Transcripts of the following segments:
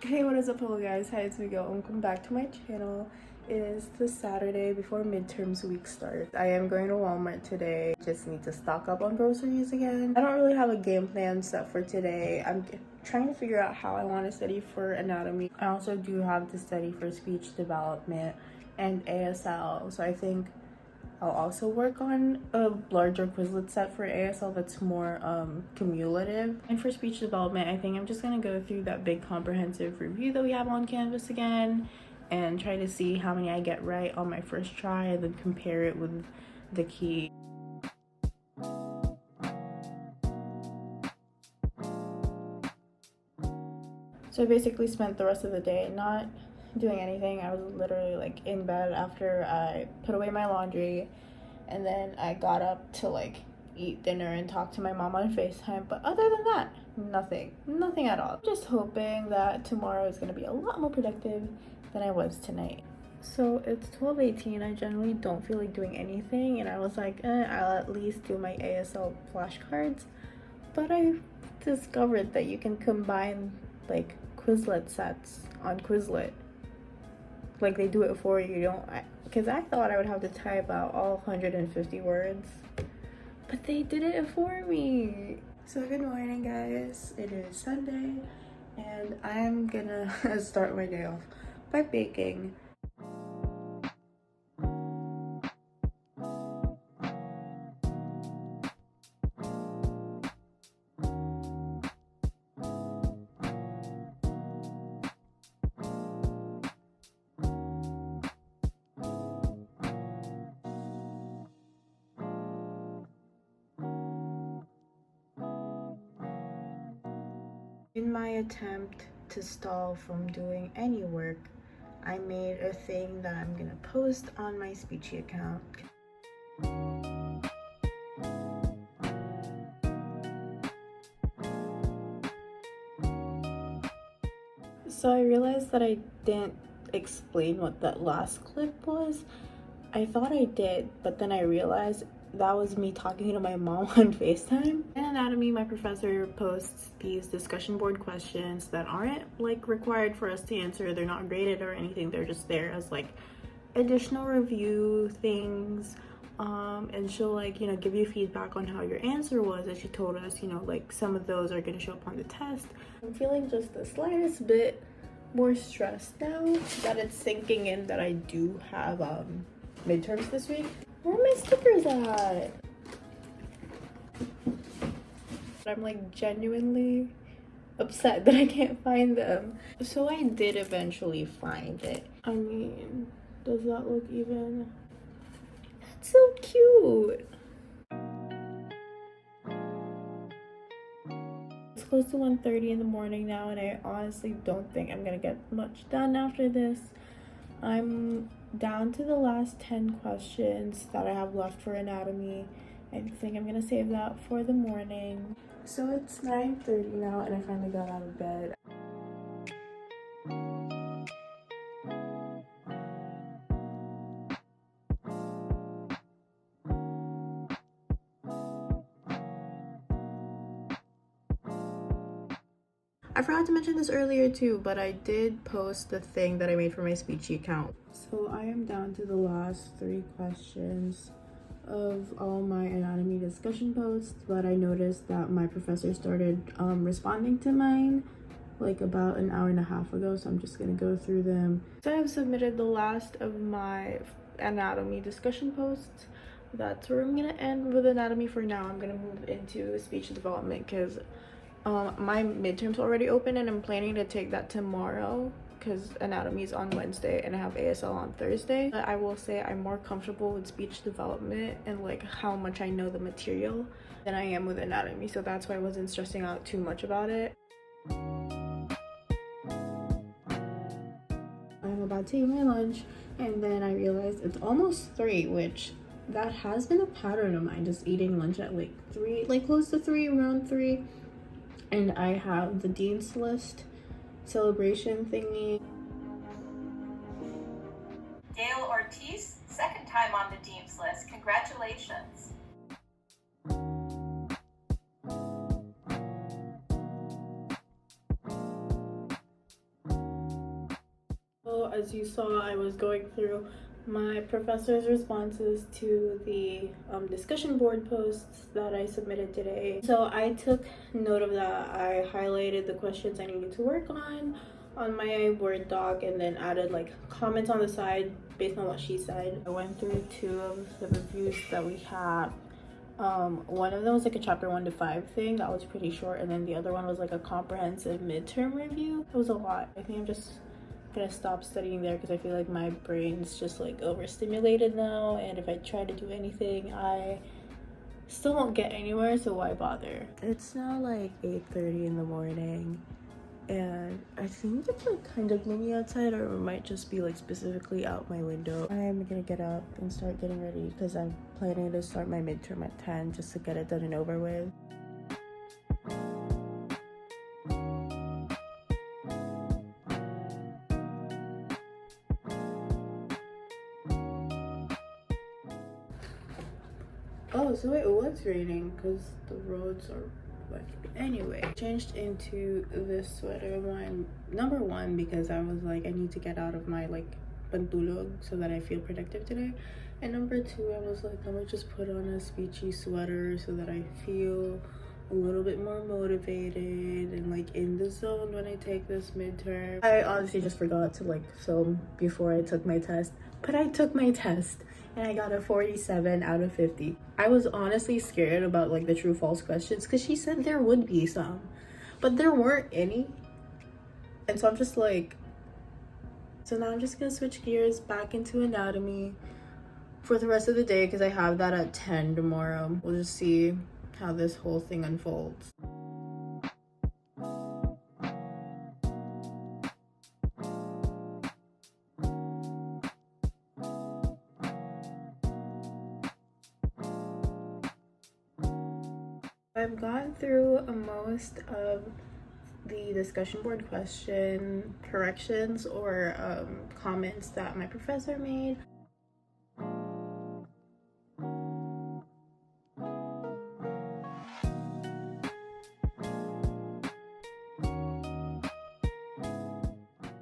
Hey, what is up, hello guys? Hi, it's Miguel. Welcome back to my channel. It is the Saturday before midterms week starts. I am going to Walmart today. Just need to stock up on groceries again. I don't really have a game plan set for today. I'm trying to figure out how I want to study for anatomy. I also do have to study for speech development and ASL, so I think I'll also work on a larger Quizlet set for ASL that's more cumulative. And for speech development, I think I'm just gonna go through that big comprehensive review that we have on Canvas again and try to see how many I get right on my first try and then compare it with the key. So I basically spent the rest of the day not doing anything. I was literally like in bed after I put away my laundry, and then I got up to like eat dinner and talk to my mom on FaceTime. But other than that, nothing at all. I'm just hoping that tomorrow is gonna be a lot more productive than I was tonight. So it's 12:18. I generally don't feel like doing anything, and I was like, I'll at least do my ASL flashcards. But I discovered that you can combine like Quizlet sets on Quizlet. Like they do it for you. You don't, because I thought I would have to type out all 150 words, but they did it for me. So good morning, guys. It is Sunday, and I'm gonna start my day off by baking. In my attempt to stall from doing any work, I made a thing that I'm gonna post on my Speechy account. So I realized that I didn't explain what that last clip was. I thought I did, but then I realized that was me talking to my mom on FaceTime. In anatomy, my professor posts these discussion board questions that aren't like required for us to answer. They're not graded or anything. They're just there as like additional review things. And she'll like, give you feedback on how your answer was. As she told us, like some of those are gonna show up on the test. I'm feeling just the slightest bit more stressed now that it's sinking in that I do have midterms this week. Where are my stickers at? I'm like genuinely upset that I can't find them. So I did eventually find it. I mean, does that look even? That's so cute. It's close to 1:30 in the morning now, and I honestly don't think I'm gonna get much done after this. I'm down to the last 10 questions that I have left for anatomy. I think I'm gonna save that for the morning. So it's 9:30 now, and I finally got out of bed. I forgot to mention this earlier too, but I did post the thing that I made for my Speechy account. So I am down to the last 3 questions of all my anatomy discussion posts, but I noticed that my professor started responding to mine like about an hour and a half ago, so I'm just gonna go through them. So I've submitted the last of my anatomy discussion posts. That's where I'm gonna end with anatomy for now. I'm gonna move into speech development because my midterm's already open, and I'm planning to take that tomorrow because anatomy is on Wednesday and I have ASL on Thursday. But I will say I'm more comfortable with speech development and like how much I know the material than I am with anatomy, so that's why I wasn't stressing out too much about it. I'm about to eat my lunch, and then I realized it's almost 3, which that has been a pattern of mine, just eating lunch at like 3, like close to 3, around 3. And I have the Dean's List celebration thingy. Gail Ortiz, second time on the Dean's List. Congratulations. So as you saw, I was going through my professor's responses to the discussion board posts that I submitted today. So I took note of that. I highlighted the questions I needed to work on my Word doc and then added like comments on the side based on what she said. I went through 2 of the reviews that we had. One of them was like a chapter 1 to 5 thing that was pretty short, and then the other one was like a comprehensive midterm review. It was a lot. I think I'm just gonna stop studying there because I feel like my brain's just like overstimulated now, and if I try to do anything I still won't get anywhere, so why bother? It's now like 8:30 in the morning and I think it's like kind of gloomy outside, or it might just be like specifically out my window. I'm gonna get up and start getting ready because I'm planning to start my midterm at 10 just to get it done and over with. Oh, so it was raining because the roads are wet. Anyway, changed into this sweater one. Number one, because I was like, I need to get out of my like pantulog so that I feel productive today. And number two, I was like, let me just put on a speechy sweater so that I feel a little bit more motivated and like in the zone when I take this midterm. I honestly just forgot to like film before I took my test, but I took my test and I got a 47 out of 50. I was honestly scared about like the true false questions because she said there would be some, but there weren't any. And so I'm just like, so now I'm just gonna switch gears back into anatomy for the rest of the day because I have that at 10 tomorrow. We'll just see how this whole thing unfolds. I've gone through most of the discussion board question corrections or comments that my professor made.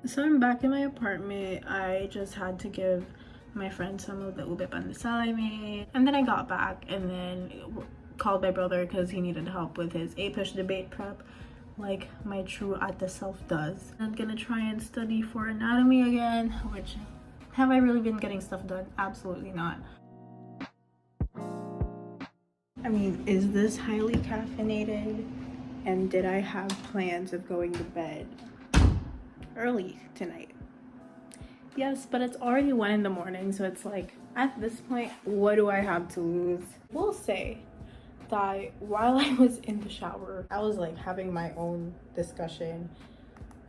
So I'm back in my apartment. I just had to give my friend some of the ube pandesal I made, and then I got back and then called my brother because he needed help with his APUSH debate prep, like my true ate self does. I'm gonna try and study for anatomy again, which have I really been getting stuff done? Absolutely not. I mean, is this highly caffeinated? And did I have plans of going to bed early tonight? Yes, but it's already 1 in the morning, so it's like, at this point, what do I have to lose? We'll say that while I was in the shower, I was like having my own discussion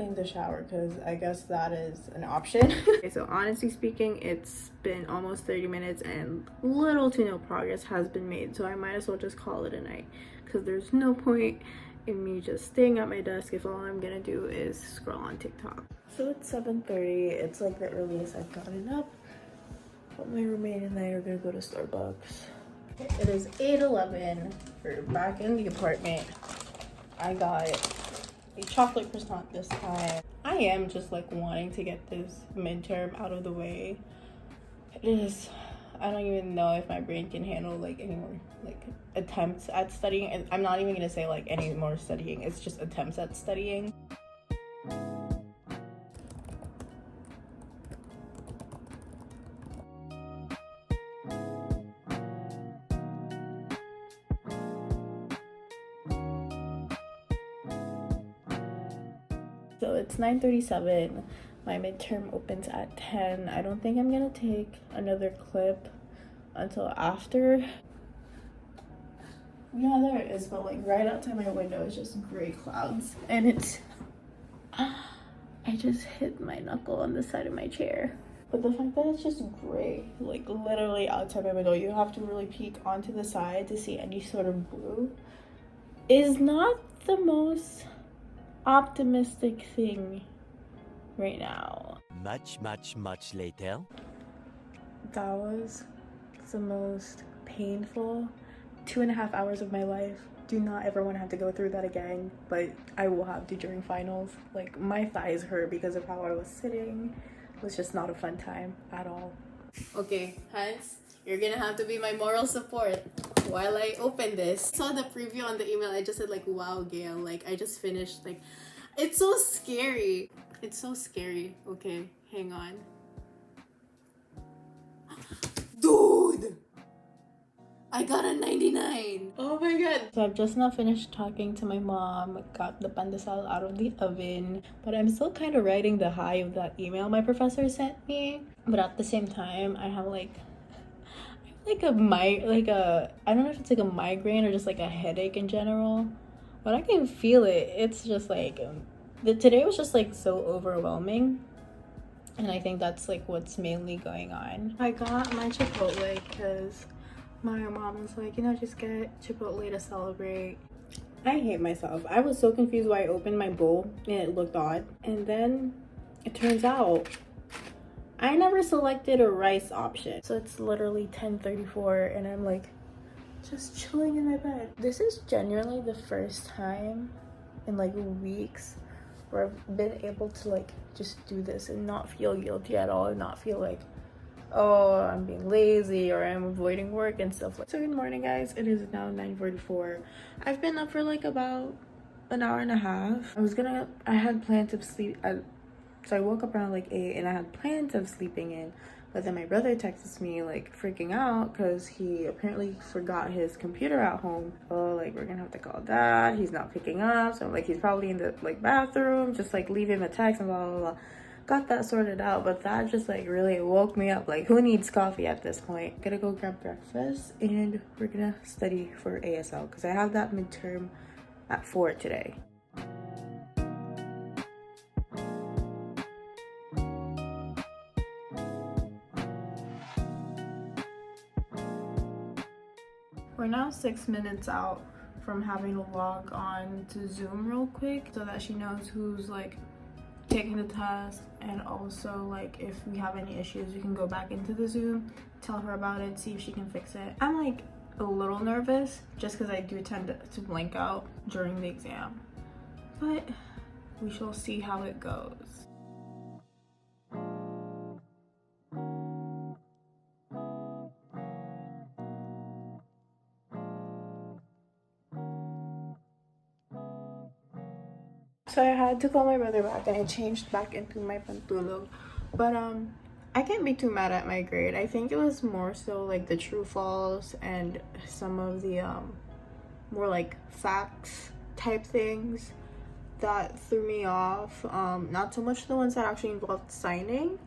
in the shower because I guess that is an option. Okay, so honestly speaking, it's been almost 30 minutes and little to no progress has been made, so I might as well just call it a night because there's no point in me just staying at my desk if all I'm gonna do is scroll on TikTok. So it's 7:30. It's like the earliest I've gotten up, but my roommate and I are gonna go to Starbucks. It is 8:11. We're back in the apartment. I got a chocolate croissant this time. I am just like wanting to get this midterm out of the way. It is, I don't even know if my brain can handle like any more like attempts at studying, and I'm not even gonna say like any more studying, it's just attempts at studying. So it's 9:37. My midterm opens at 10. I don't think I'm gonna take another clip until after. Yeah, there it is, but like right outside my window is just gray clouds, and it's I just hit my knuckle on the side of my chair. But the fact that it's just gray, like literally outside my window, you have to really peek onto the side to see any sort of blue, is not the most optimistic thing right now. Much later. That was the most painful 2.5 hours of my life. Do not ever want to have to go through that again, but I will have to during finals. Like my thighs hurt because of how I was sitting. was just not a fun time at all. Okay, Hans, you're gonna have to be my moral support while I open this. I saw the preview on the email. I just said like, wow, Gail, like I just finished. Like, it's so scary. It's so scary. Okay, hang on. Dude! I got a 99. Oh my god. So I've just now finished talking to my mom, got the pandesal out of the oven, but I'm still kind of riding the high of that email my professor sent me. But at the same time, I have like I don't know if it's like a migraine or just like a headache in general, but I can feel it. It's just like today was just like so overwhelming. And I think that's like what's mainly going on. I got my Chipotle because my mom was like, you know, just get Chipotle to celebrate. I hate myself. I was so confused why I opened my bowl and it looked odd. And then it turns out I never selected a rice option. So it's literally 10:34 and I'm like just chilling in my bed. This is genuinely the first time in like weeks where I've been able to like just do this and not feel guilty at all and not feel like, oh, I'm being lazy or I'm avoiding work and stuff like that. So good morning, guys. It is now 9:44. I've been up for like about an hour and a half. I had plans of sleep. So I woke up around like 8 and I had plans of sleeping in. But then my brother texts me like freaking out because he apparently forgot his computer at home. Oh, like we're gonna have to call dad. He's not picking up. So I'm like, he's probably in the like bathroom. Just like leave him a text and blah, blah, blah. Got that sorted out, but that just like really woke me up. Like, who needs coffee at this point? Gonna go grab breakfast and we're gonna study for ASL because I have that midterm at 4 today. We're now 6 minutes out from having to log on to Zoom real quick so that she knows who's like taking the test, and also like if we have any issues we can go back into the Zoom, tell her about it, see if she can fix it. I'm like a little nervous just because I do tend to blank out during the exam, but we shall see how it goes. So I had to call my brother back and I changed back into my pantulog. But I can't be too mad at my grade. I think it was more so like the true false and some of the more like facts type things that threw me off. Not so much the ones that actually involved signing.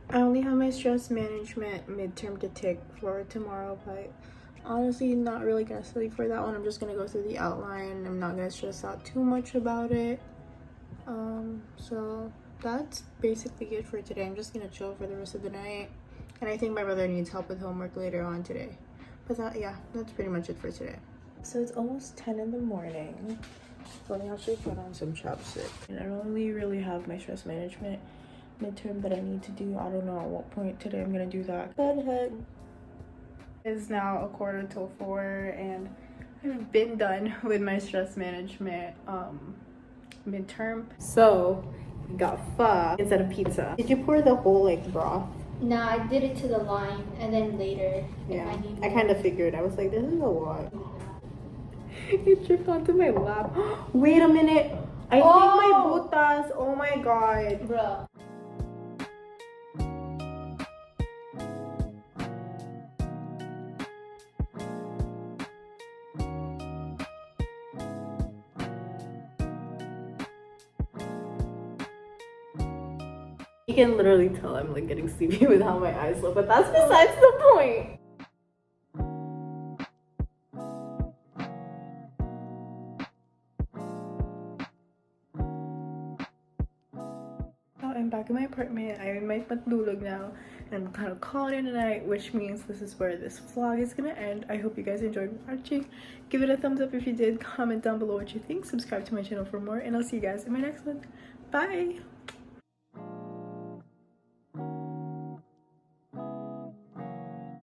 I only have my stress management midterm to take for tomorrow, but honestly not really gonna study for that one. I'm just gonna go through the outline. I'm not gonna stress out too much about it. So that's basically it for today. I'm just gonna chill for the rest of the night, and I think my brother needs help with homework later on today. But that's pretty much it for today. So it's almost 10 in the morning. So let me actually put on some chapstick. And I only really have my stress management midterm that I need to do. I don't know at what point today I'm gonna do that. Go ahead. It's now 4:15 and I've been done with my stress management midterm. So got pho instead of pizza. Did you pour the whole like broth? Nah, I did it to the line and then later. Yeah, I kind of figured. I was like, this is a lot. It dripped onto my lap. Wait a minute. I think my botas. Oh my god. Bro. You can literally tell I'm like getting sleepy with how my eyes look, but that's besides the point. I'm back in my apartment. I'm in my matulog now, and I'm kind of calling it a night, which means this is where this vlog is gonna end. I hope you guys enjoyed watching. Give it a thumbs up if you did. Comment down below what you think. Subscribe to my channel for more, and I'll see you guys in my next one. Bye.